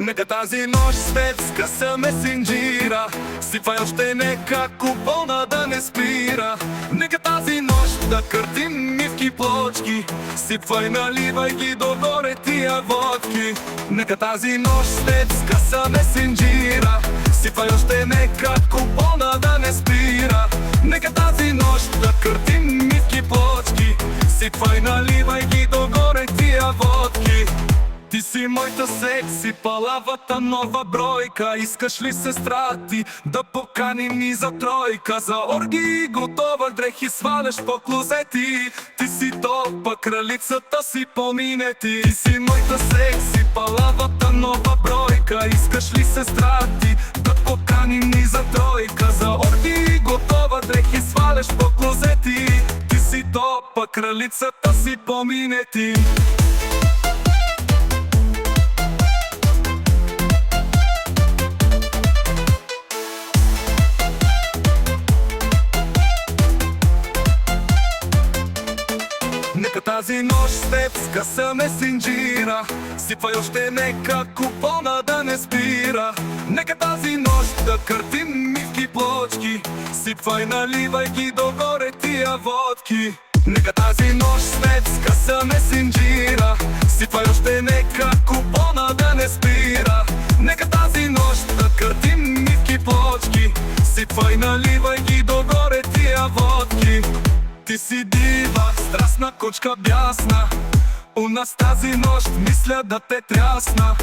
Нека тази нощ с теб скъсаме синджира. Сипвай още нека купона да не спира. Нека тази нощ да къртим мивки плочки. Сипвай, наливай ги догоре тия водки. Нека тази нощ с теб скъсаме синджира. Сипвай още нека купона да не спира. Нека тази нощ да къртим мивки плочки. Сипвай, наливай ги догоре тия водки. Ти си моята секси, палавата нова бройка. Искаш ли сестра ти да поканим ни за тройка? За орги готова, дрехи сваляш по клозети. Ти си топа, кралицата си поминети. Ти си моята секси, палавата нова бройка. Искаш ли сестра ти да поканим ни за тройка? За орги готова, дрехи сваляш по клозети. Ти си топа, кралицата си поминети. Нека тази нощ с теб скъсаме синджира. Сипвай още нека купона да не спира. Нека тази нощ да къртим мивки плочки. Сипвай, наливай ги догоре тия водки. Нека тази нощ с теб скъсаме синджира. Сипвай още нека купона да не спира. Нека тази нощ да къртим мивки плочки. Сипвай, наливай ги догоре тия водки. Ти си дива, страстна кучка бясна. У нас тази нощ мисля да те трясна.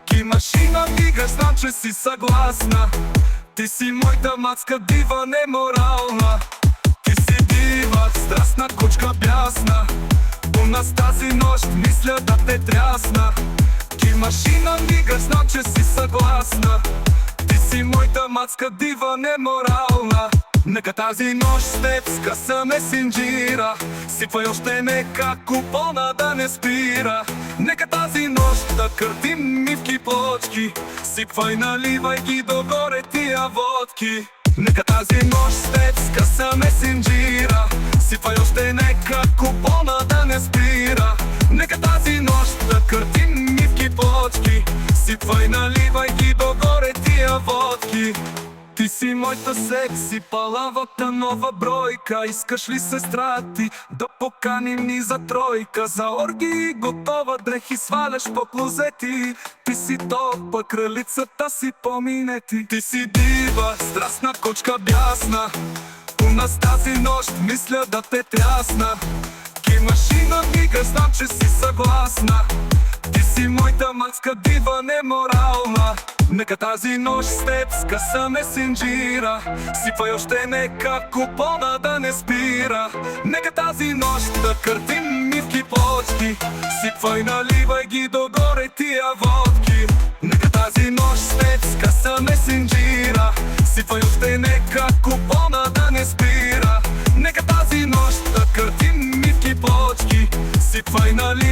Ки машина мига, знам, че си съгласна. Ти си моята мацка дива, неморална. Ти си дива, страстна кучка бясна. У нас тази нощ мисля да те трясна. Ки машина мига, знам, че си съгласна. Ти си моята мацка дива, неморална. Нека тази нощ с теб скъсаме синджира. Сипвай още нека купона да не спира. Нека тази нощ да къртим мивки плочки. Сипвай, наливай ги догоре тия водки. Нека тази нощ с теб скъсаме синджира. Сипвай още нека купона да не спира. Нека тази нощ да къртим мивки плочки. Сипвай, наливай ги догоре тия водки. Ти си моята секси, палавата нова бройка. Искаш ли сестра ти да поканим ни за тройка? За орги готова, дрехи сваляш по клозети. Ти си топа, кралицата си поминети. Ти си дива, страстна кучка бясна. У нас тази нощ мисля да те трясна. Ки машина мига, знам, че си съгласна. Ти си моята мацка дива, неморална. Нека тази нощ с теб скъсаме синджира. Сипвай още нека купона да не спира. Нека тази нощ да къртим мивки плочки. Сипвай, наливай ги догоре тия водки. Нека тази нощ с теб скъсаме синджира. Сипвай още нека купона да не спира. Нека тази нощ да къртим мивки плочки. Сипвай, наливай